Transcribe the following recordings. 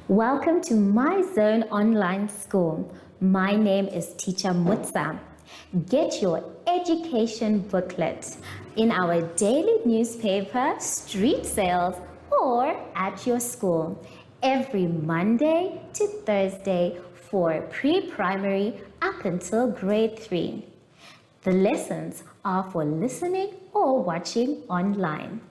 Welcome to My Zone Online School. My name is Teacher Mutsa. Get your education booklet in our daily newspaper, street sales, or at your school every Monday to Thursday for pre-primary up until grade 3. The lessons are for listening or watching online.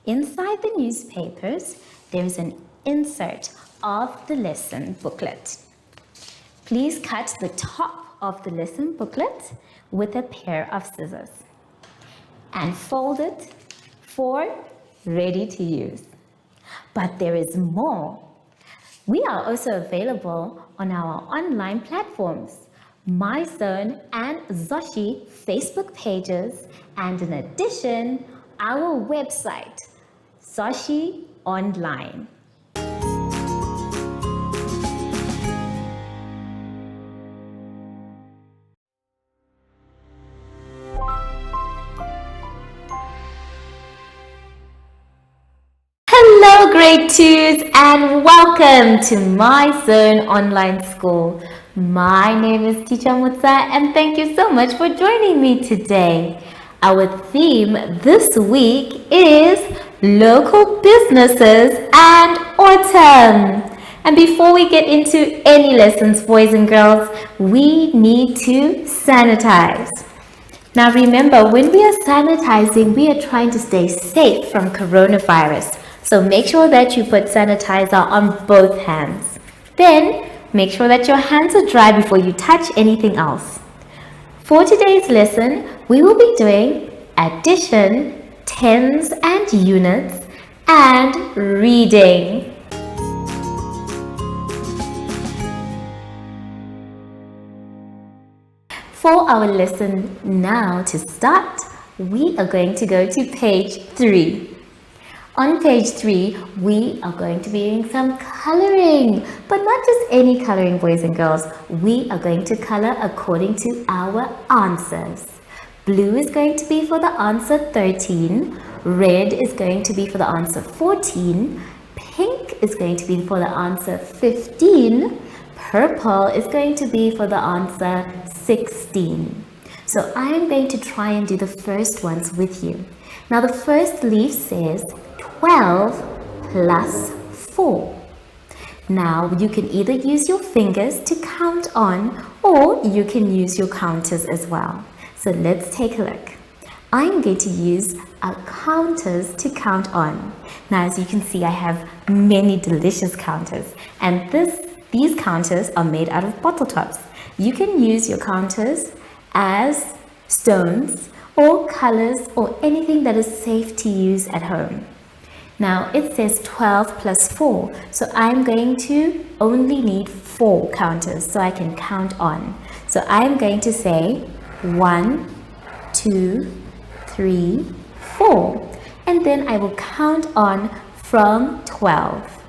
Inside the newspapers, there is an insert of the lesson booklet. Please cut the top of the lesson booklet with a pair of scissors and fold it for ready to use. But there is more. We are also available on our online platforms, MyZone and Zoshi Facebook pages, and in addition, our website, Zoshi Online. Hello grade 2s and welcome to My Zone Online School. My name is Teacher Mutsa and thank you so much for joining me today. Our theme this week is local businesses and autumn. And before we get into any lessons, boys and girls, we need to sanitize. Now remember, when we are sanitizing, we are trying to stay safe from coronavirus. So make sure that you put sanitizer on both hands. Then make sure that your hands are dry before you touch anything else. For today's lesson, we will be doing addition, tens and units, and reading. For our lesson now to start, we are going to go to page 3. On page 3, we are going to be doing some coloring, but not just any coloring, boys and girls. We are going to color according to our answers. Blue is going to be for the answer 13, red is going to be for the answer 14, pink is going to be for the answer 15, purple is going to be for the answer 16. So I am going to try and do the first ones with you. Now the first leaf says 12 plus 4. Now you can either use your fingers to count on or you can use your counters as well. So let's take a look. I'm going to use our counters to count on. Now as you can see, I have many delicious counters, and these counters are made out of bottle tops. You can use your counters as stones or colors or anything that is safe to use at home. Now it says 12 plus 4, so I'm going to only need 4 counters so I can count on. So I'm going to say 1, 2, 3, 4, and then I will count on from 12.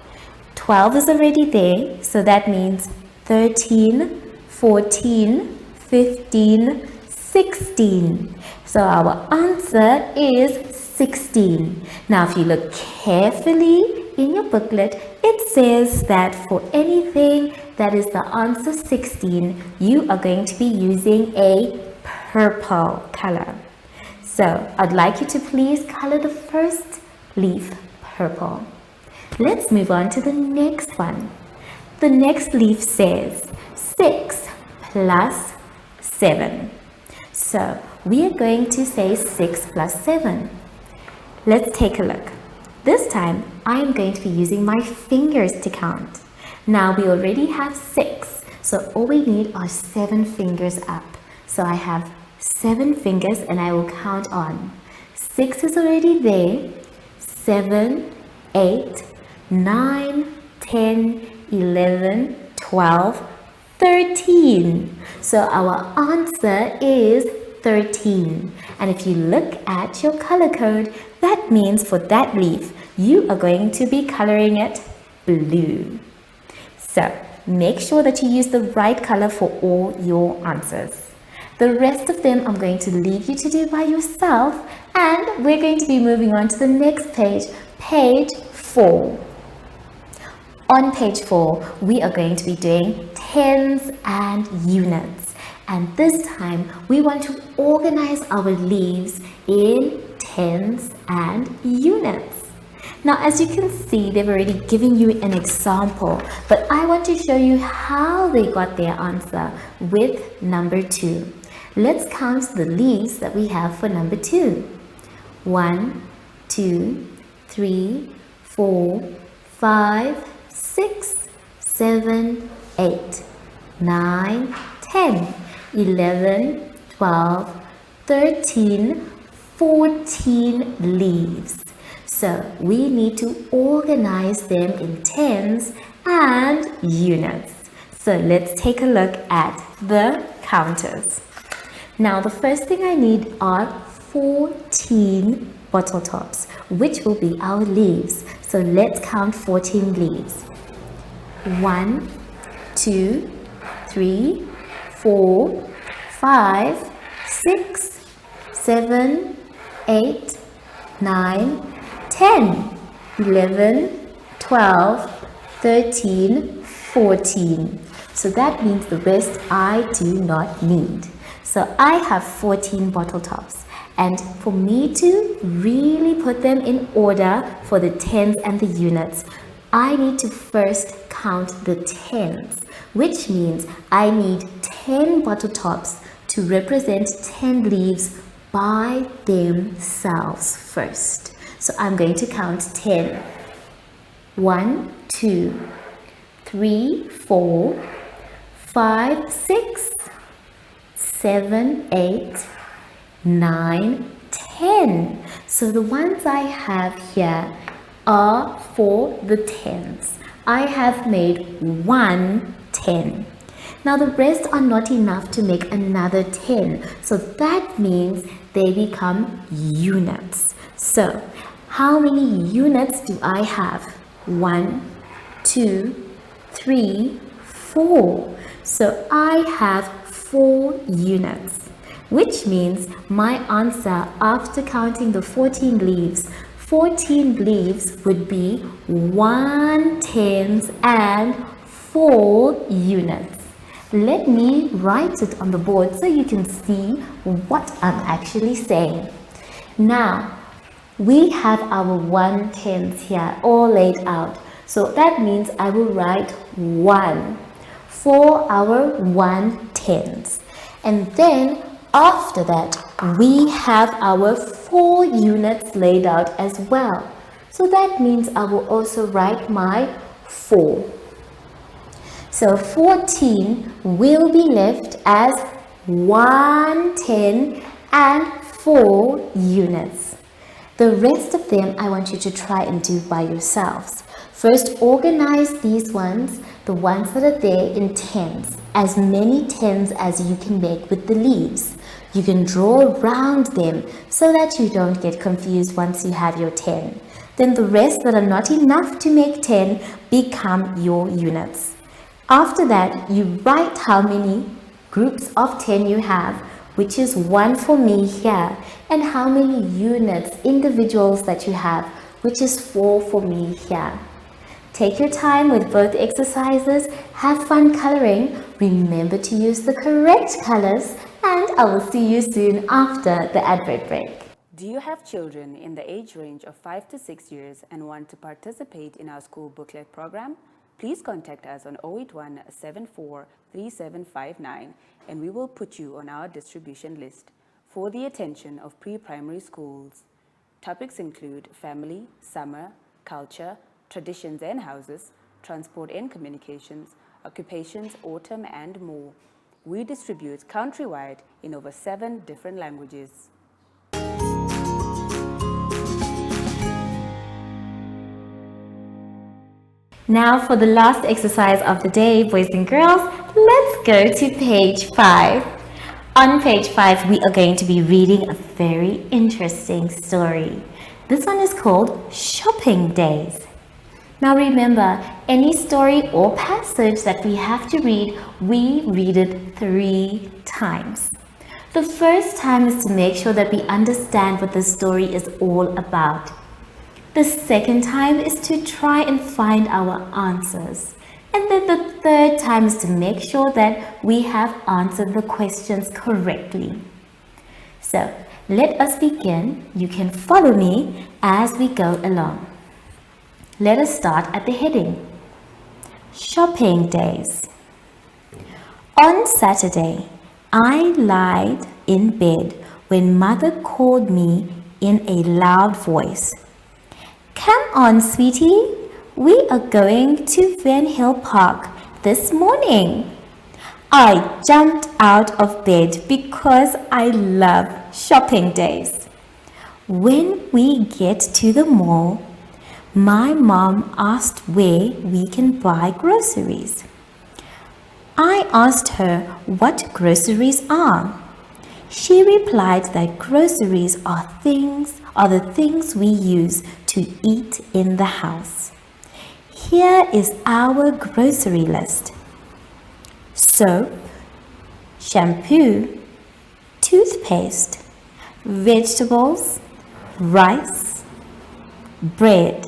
12 is already there, so that means 13, 14, 15, 16. So our answer is 16. Now if you look carefully in your booklet, it says that for anything that is the answer 16, you are going to be using a purple color. So I'd like you to please color the first leaf purple. Let's move on to the next one. The next leaf says 6 plus 7. So we are going to say 6 plus 7. Let's take a look. This time, I am going to be using my fingers to count. Now we already have 6, so all we need are 7 fingers up. So I have 7 fingers and I will count on. 6 is already there, 7, 8, 9, 10, 11, 12, 13. So our answer is 13. And if you look at your color code, that means for that leaf, you are going to be coloring it blue. So make sure that you use the right color for all your answers. The rest of them I'm going to leave you to do by yourself, and we're going to be moving on to the next page, page 4. On page 4, we are going to be doing tens and units. And this time, we want to organize our leaves in tens and units. Now, as you can see, they've already given you an example, but I want to show you how they got their answer with number 2. Let's count the leaves that we have for number 2. 1, 2, 3, 4, 5, 6, 7, 8, 9, 10, 11, 12, 13, 14 leaves. So we need to organize them in tens and units. So let's take a look at the counters. Now the first thing I need are 14 bottle tops, which will be our leaves. So let's count 14 leaves. 1, 2, 3, 4, 5, 6, 7, 8, 9, 10, 11, 12, 13, 14. So that means the rest I do not need. So I have 14 bottle tops. And for me to really put them in order for the tens and the units, I need to first count the tens, which means I need 10 bottle tops to represent 10 leaves by themselves first. So I'm going to count 10. 1, 2, 3, 4, 5, 6, 7, 8, 9, 10. So the ones I have here are for the tens. I have made 1 10. Now the rest are not enough to make another 10. So that means they become units. So how many units do I have? 1, 2, 3, 4. So I have 4 units, which means my answer after counting the 14 leaves would be 1 tens and 4 units. Let me write it on the board so you can see what I'm actually saying. Now, we have our 1 tens here all laid out. So that means I will write 1 for our 1 tens. And then after that, we have our 4 units laid out as well. So that means I will also write my 4. So 14 will be left as 1 10 and 4 units. The rest of them I want you to try and do by yourselves. First, organize these ones, the ones that are there in tens, as many tens as you can make with the leaves. You can draw around them so that you don't get confused once you have your 10. Then the rest that are not enough to make 10 become your units. After that, you write how many groups of 10 you have, which is 1 for me here, and how many units, individuals that you have, which is 4 for me here. Take your time with both exercises, have fun coloring, remember to use the correct colors, and I will see you soon after the advert break. Do you have children in the age range of 5 to 6 years and want to participate in our school booklet program? Please contact us on 081 74 3759 and we will put you on our distribution list for the attention of pre-primary schools. Topics include family, summer, culture, traditions and houses, transport and communications, occupations, autumn and more. We distribute countrywide in over 7 different languages. Now for the last exercise of the day, boys and girls, let's go to page 5. On page 5, we are going to be reading a very interesting story. This one is called Shopping Days. Now remember, any story or passage that we have to read, we read it 3 times. The first time is to make sure that we understand what the story is all about. The second time is to try and find our answers. And then the third time is to make sure that we have answered the questions correctly. So, let us begin. You can follow me as we go along. Let us start at the heading. Shopping days. On Saturday, I lied in bed when Mother called me in a loud voice. Come on, sweetie. We are going to Van Hill Park this morning. I jumped out of bed because I love shopping days. When we get to the mall, my mom asked where we can buy groceries. I asked her what groceries are. She replied that groceries are the things we use to eat in the house. Here is our grocery list. Soap, shampoo, toothpaste, vegetables, rice, bread,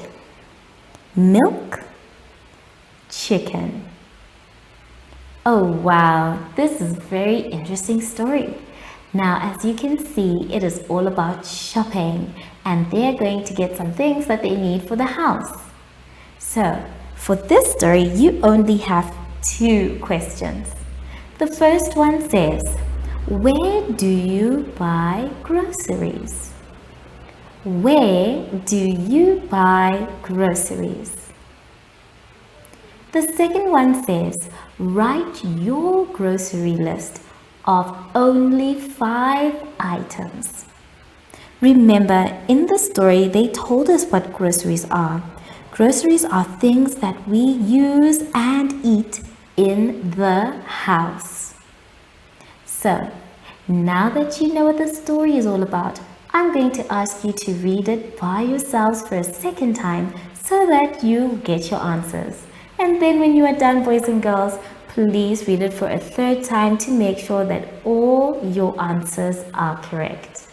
milk, chicken. Oh wow, this is a very interesting story. Now, as you can see, it is all about shopping, and they're going to get some things that they need for the house. So, for this story, you only have 2 questions. The first one says, where do you buy groceries? Where do you buy groceries? The second one says, write your grocery list of only 5 items. Remember, in the story, they told us what groceries are. Groceries are things that we use and eat in the house. So, now that you know what the story is all about, I'm going to ask you to read it by yourselves for a second time so that you get your answers. And then when you are done, boys and girls, please read it for a third time to make sure that all your answers are correct.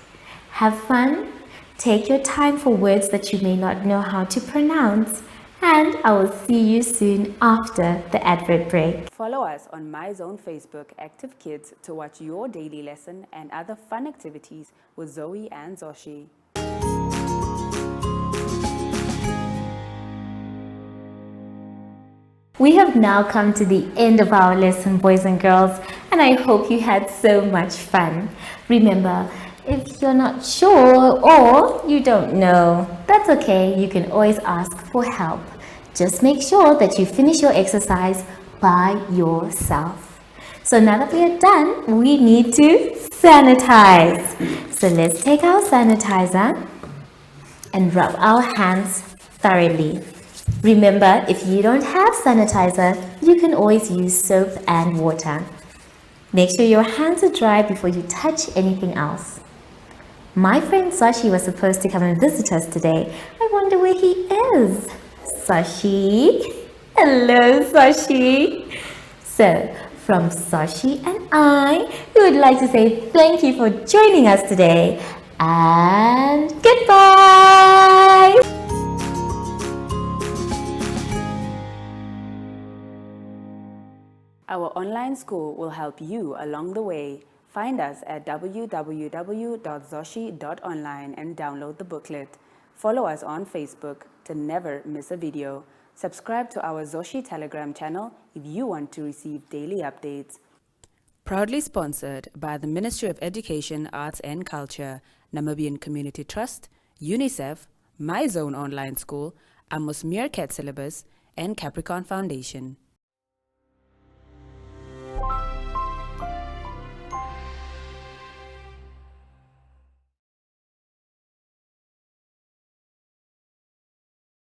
Have fun, take your time for words that you may not know how to pronounce, and I will see you soon after the advert break. Follow us on MyZone Facebook Active Kids to watch your daily lesson and other fun activities with Zoe and Zoshi. We have now come to the end of our lesson, boys and girls, and I hope you had so much fun. Remember, if you're not sure or you don't know, that's okay. You can always ask for help. Just make sure that you finish your exercise by yourself. So now that we are done, we need to sanitize. So let's take our sanitizer and rub our hands thoroughly. Remember, if you don't have sanitizer, you can always use soap and water. Make sure your hands are dry before you touch anything else. My friend Sashi was supposed to come and visit us today. I wonder where he is. Sashi? Hello, Sashi. So, from Sashi and I, we would like to say thank you for joining us today. And goodbye! Our online school will help you along the way. Find us at www.zoshi.online and download the booklet. Follow us on Facebook to never miss a video. Subscribe to our Zoshi Telegram channel if you want to receive daily updates. Proudly sponsored by the Ministry of Education, Arts and Culture, Namibian Community Trust, UNICEF, MyZone Online School, Amos Meerkat Syllabus, and Capricorn Foundation.